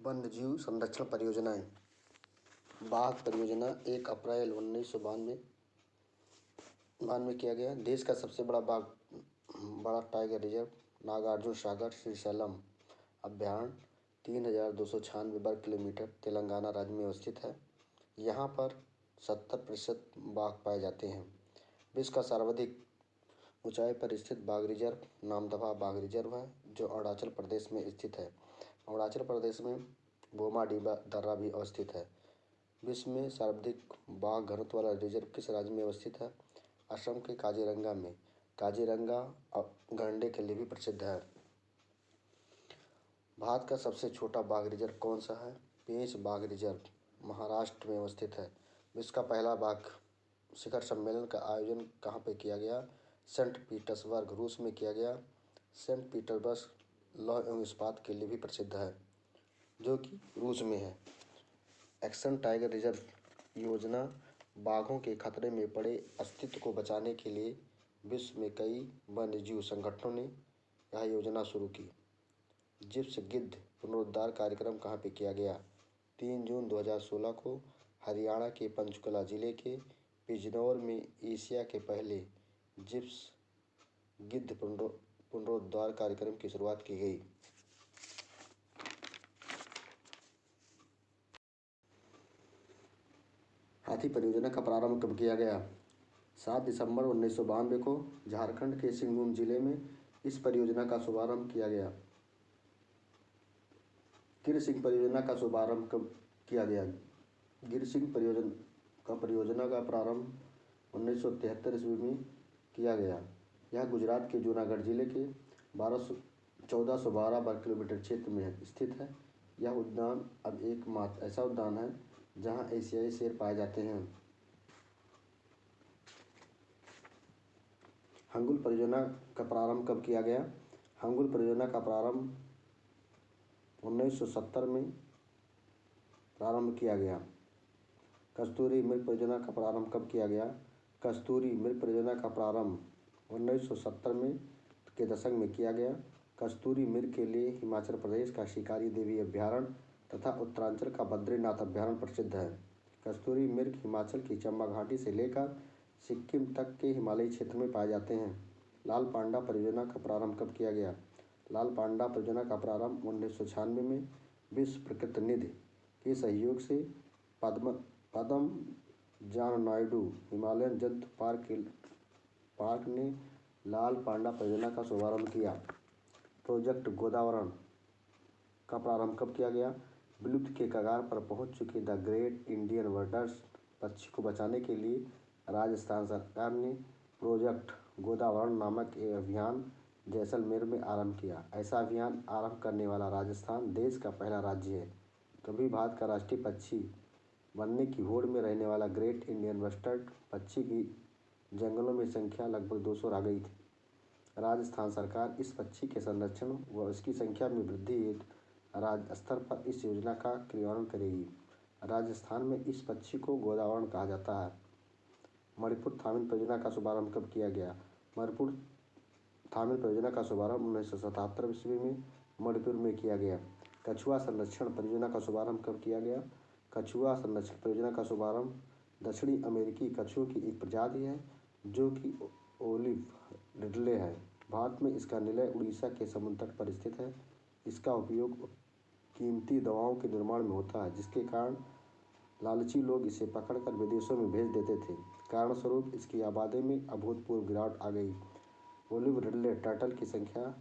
वन्यजीव संरक्षण परियोजनाएं। बाघ परियोजना 1 अप्रैल 1992 किया गया। देश का सबसे बड़ा टाइगर रिजर्व नागार्जुन सागर श्रीशैलम अभयारण्य 3296 वर्ग किलोमीटर तेलंगाना राज्य में अवस्थित है। यहाँ पर 70% बाघ पाए जाते हैं। विश्व का सर्वाधिक ऊंचाई पर स्थित बाघ रिजर्व नामदफा बाघ रिजर्व है, जो अरुणाचल प्रदेश में स्थित है। अरुणाचल प्रदेश में बोमाडिबा दर्रा भी अवस्थित है। विश्व में सर्वाधिक बाघ घनत्व वाला रिजर्व किस राज्य में अवस्थित है? असम के काजीरंगा में। काजीरंगा गैंडे के लिए भी प्रसिद्ध है। भारत का सबसे छोटा बाघ रिजर्व कौन सा है? पेंच बाघ रिजर्व महाराष्ट्र में अवस्थित है। विश्व का पहला बाघ शिखर सम्मेलन का आयोजन कहाँ पे किया गया? सेंट पीटर्सबर्ग रूस में किया गया। सेंट पीटर्सबर्ग लौह एवं इस्पात के लिए भी प्रसिद्ध है, जो कि रूस में है। एक्शन टाइगर रिजर्व योजना बाघों के खतरे में पड़े अस्तित्व को बचाने के लिए विश्व में कई वन्यजीव संगठनों ने यह योजना शुरू की। जिप्स गिद्ध पुनरुद्धार कार्यक्रम कहाँ पे किया गया? 3 जून 2016 को हरियाणा के पंचकुला जिले के बिजनौर में एशिया के पहले जिप्स गिद्ध पुनरुद्धार कार्यक्रम की शुरुआत की गई। हाथी परियोजना का प्रारंभ कब किया गया? 7 दिसंबर 1992 को झारखंड के सिंहभूम जिले में इस परियोजना का शुभारंभ किया गया। गिर सिंह परियोजना का शुभारंभ कब किया गया? गिर सिंह परियोजना का प्रारंभ 1973 ईस्वी में किया गया। यह गुजरात के जूनागढ़ जिले के 1412 वर्ग किलोमीटर क्षेत्र में स्थित है। यह उद्यान अब एकमात्र ऐसा उद्यान है जहां एशियाई शेर पाए जाते हैं। हंगुल परियोजना का प्रारंभ कब किया गया? हंगुल परियोजना का प्रारंभ 1970 में प्रारंभ किया गया। कस्तूरी मृग परियोजना का प्रारंभ कब किया गया? कस्तूरी मृग परियोजना का प्रारंभ 1970 के दशक में किया गया। कस्तूरी मृग के लिए हिमाचल प्रदेश का शिकारी देवी अभयारण्य तथा उत्तरांचल का बद्रीनाथ अभयारण्य प्रसिद्ध है। कस्तूरी मृग हिमाचल की चंबा घाटी से लेकर सिक्किम तक के हिमालयी क्षेत्र में पाए जाते हैं। लाल पांडा परियोजना का प्रारंभ कब किया गया? लाल पांडा परियोजना का प्रारंभ 1996 में विश्व प्रकृति निधि के सहयोग से पद्म जान नायडू हिमालयन जंतु पार्क ने लाल पांडा परियोजना का शुभारंभ किया। प्रोजेक्ट गोदावरण का प्रारंभ कब किया गया? विलुप्त के कगार पर पहुंच चुके द ग्रेट इंडियन वाटरडॉग पक्षी को बचाने के लिए राजस्थान सरकार ने प्रोजेक्ट गोदावरण नामक एक अभियान जैसलमेर में आरंभ किया। ऐसा अभियान आरंभ करने वाला राजस्थान देश का पहला राज्य है। कभी भारत का राष्ट्रीय पक्षी बनने की होड़ में रहने वाला ग्रेट इंडियन वाटरडॉग पक्षी की जंगलों में संख्या लगभग 200 रह गई थी। राजस्थान सरकार इस पक्षी के संरक्षण व इसकी संख्या में वृद्धि हेतु राज्य स्तर पर इस योजना का क्रियान्वयन करेगी। राजस्थान में इस पक्षी को गोदावरण कहा जाता है। मणिपुर थामीन परियोजना का शुभारंभ कब किया गया? मणिपुर थामीन परियोजना का शुभारंभ 1977 ईस्वी में मणिपुर में किया गया। कछुआ संरक्षण परियोजना का शुभारंभ कब किया गया? कछुआ संरक्षण परियोजना का शुभारंभ दक्षिणी अमेरिकी कछुओं की एक प्रजाति है, जो कि ओलिव रिडले है। भारत में इसका निलय उड़ीसा के समुद्र तट पर स्थित है। इसका उपयोग कीमती दवाओं के निर्माण में होता है, जिसके कारण लालची लोग इसे पकड़कर विदेशों में भेज देते थे। कारणस्वरूप इसकी आबादी में अभूतपूर्व गिरावट आ गई। ओलिव रिडले टर्टल की संख्या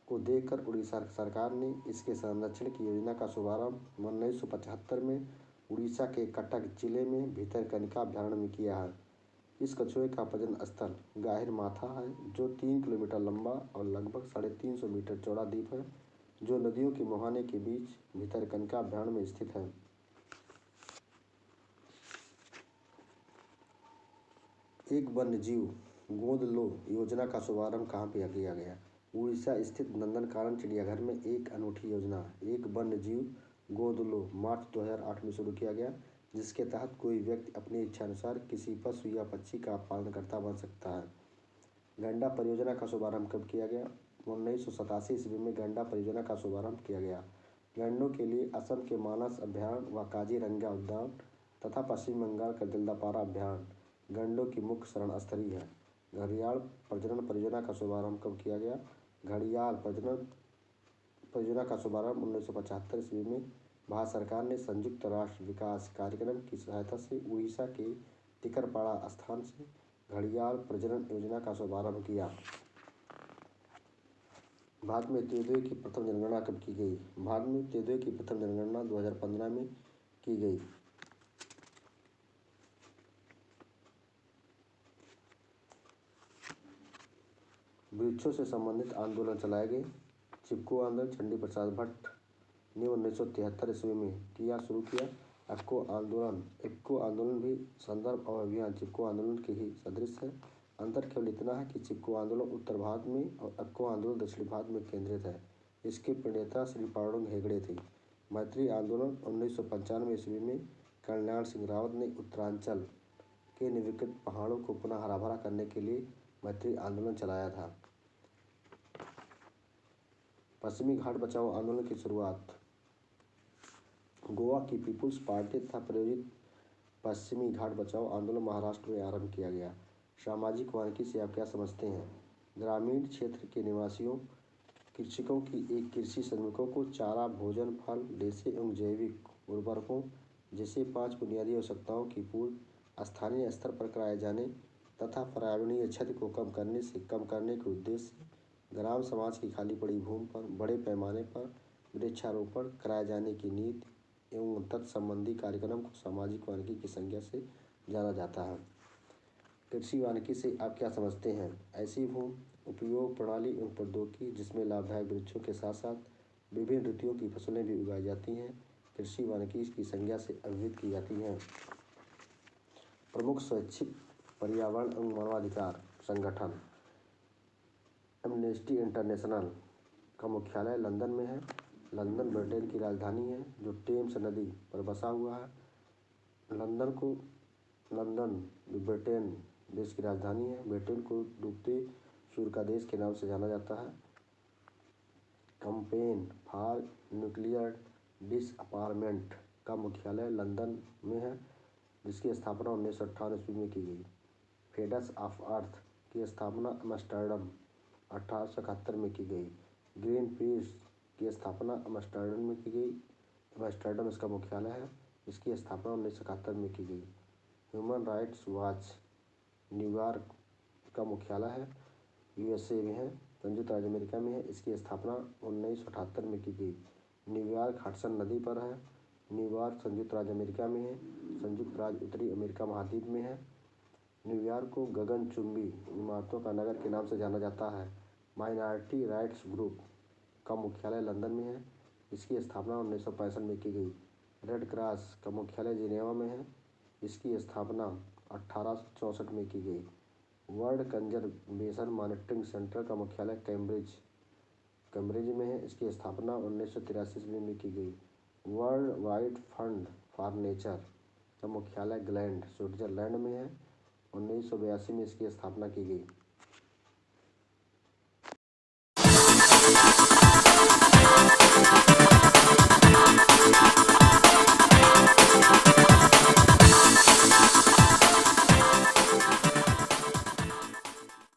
को देखकर उड़ीसा सरकार ने इसके संरक्षण की योजना का शुभारंभ 1975 में उड़ीसा के कटक जिले में भितरकनिका अभयारण्य में किया है। इस कछुए का प्रजनन स्थल गाहिर माथा है, जो 3 किलोमीटर लंबा और लगभग 350 मीटर चौड़ा द्वीप है, जो नदियों के मुहाने के बीच भितरकनिका अभयारण्य में स्थित है। एक वन्यजीव गोंद लो योजना का शुभारंभ कहाँ पे किया गया? उड़ीसा स्थित नंदनकानन चिड़ियाघर में एक अनूठी योजना एक वन्यजीव गोंद लो मार्च 2008 में शुरू किया गया, जिसके तहत कोई व्यक्ति अपनी इच्छानुसार किसी पशु या पक्षी का पालनकर्ता बन सकता है। गंडा परियोजना का शुभारंभ कब किया गया? 1987 ईस्वी में गंडा परियोजना का शुभारंभ किया गया। गैंडों के लिए असम के मानस अभयारण्य व काजीरंगा उद्यान तथा पश्चिम बंगाल का दिलदापारा अभयारण्य गैंडों की मुख्य शरण स्थली है। घड़ियाल प्रजनन परियोजना का शुभारंभ कब किया गया? घड़ियाल प्रजनन परियोजना का शुभारंभ 1975 ईस्वी में भारत सरकार ने संयुक्त राष्ट्र विकास कार्यक्रम की सहायता से उड़ीसा के टिकरपाड़ा स्थान से घड़ियाल प्रजनन योजना का शुभारंभ किया। भारत में तेंदुए की प्रथम जनगणना कब की गई? भारत में तेंदुए की प्रथम जनगणना 2015 में की गई। वृक्षों से संबंधित आंदोलन चलाए गए। चिपको आंदोलन चंडी प्रसाद भट्ट ने 1973 ईस्वी में शुरू किया। इक्को आंदोलन भी संदर्भ और अभियान चिपको आंदोलन के ही सदृश है। अंतर केवल इतना है कि चिपको आंदोलन उत्तर भारत में और इक्को आंदोलन दक्षिण भारत में केंद्रित है। इसके प्रणेता श्री पांडुरंग हेगड़े थे। मैत्री आंदोलन 1995 ईस्वी में कल्याण सिंह रावत ने उत्तरांचल के निम्नलिखित पहाड़ों को पुनः हरा भरा करने के लिए मैत्री आंदोलन चलाया था। पश्चिमी घाट बचाओ आंदोलन की शुरुआत गोवा की पीपुल्स पार्टी तथा प्रायोजित पश्चिमी घाट बचाओ आंदोलन महाराष्ट्र में आरंभ किया गया। सामाजिक वानिकी से आप क्या समझते हैं? ग्रामीण क्षेत्र के निवासियों कृषकों की एक कृषि श्रमिकों को चारा, भोजन, फल, रेशे एवं जैविक उर्वरकों जैसे 5 बुनियादी आवश्यकताओं की पूर्ति स्थानीय स्तर पर कराए जाने तथा पर्यावरणीय क्षति को कम करने के उद्देश्य से ग्राम समाज की खाली पड़ी भूमि पर बड़े पैमाने पर वृक्षारोपण कराए जाने की नीति एवं तत्संबंधी कार्यक्रम को सामाजिक वानिकी की संज्ञा से जाना जाता है। कृषि वानिकी से आप क्या समझते हैं? ऐसी भूमि उपयोग प्रणाली एवं प्रौद्योगिकी जिसमें लाभदायक वृक्षों के साथ साथ विभिन्न ऋतुओं की फसलें भी उगाई जाती हैं, कृषि वानिकी की संज्ञा से अभिहित की जाती हैं। प्रमुख स्वैच्छिक पर्यावरण एवं मानवाधिकार संगठन एमनेस्टी इंटरनेशनल का मुख्यालय लंदन में है। लंदन ब्रिटेन की राजधानी है जो टेम्स नदी पर बसा हुआ है। लंदन ब्रिटेन देश की राजधानी है। ब्रिटेन को डूबते सूर्य का देश के नाम से जाना जाता है। कंपेन फॉर न्यूक्लियर डिसआर्मामेंट का मुख्यालय लंदन में है जिसकी स्थापना 1958 ईस्वी में की गई। फ्रेंड्स ऑफ अर्थ की स्थापना एम्स्टर्डम 1871 में की गई। ग्रीन पीस की स्थापना एम्स्टर्डम में की गई। एम्स्टर्डम इसका मुख्यालय है। इसकी स्थापना 1971 में की गई। ह्यूमन राइट्स वॉच न्यूयॉर्क का मुख्यालय है, यूएसए में है, संयुक्त राज्य अमेरिका में है। इसकी स्थापना 1978 में की गई। न्यूयॉर्क हडसन नदी पर है। न्यूयॉर्क संयुक्त राज्य अमेरिका में है। संयुक्त राज्य उत्तरी अमेरिका महाद्वीप में है। न्यूयॉर्क को गगनचुंबी इमारतों का नगर के नाम से जाना जाता है। माइनॉरिटी राइट्स ग्रुप का मुख्यालय लंदन में है। इसकी स्थापना 1965 में की गई। रेड क्रॉस का मुख्यालय जिनेवा में है। इसकी स्थापना 1864 में की गई। वर्ल्ड कंजर्वेशन मॉनिटरिंग सेंटर का मुख्यालय कैम्ब्रिज में है। इसकी स्थापना 1983 में की गई। World wide fund for nature का मुख्यालय ग्लैंड स्विट्जरलैंड में है। 1982 में इसकी स्थापना की गई।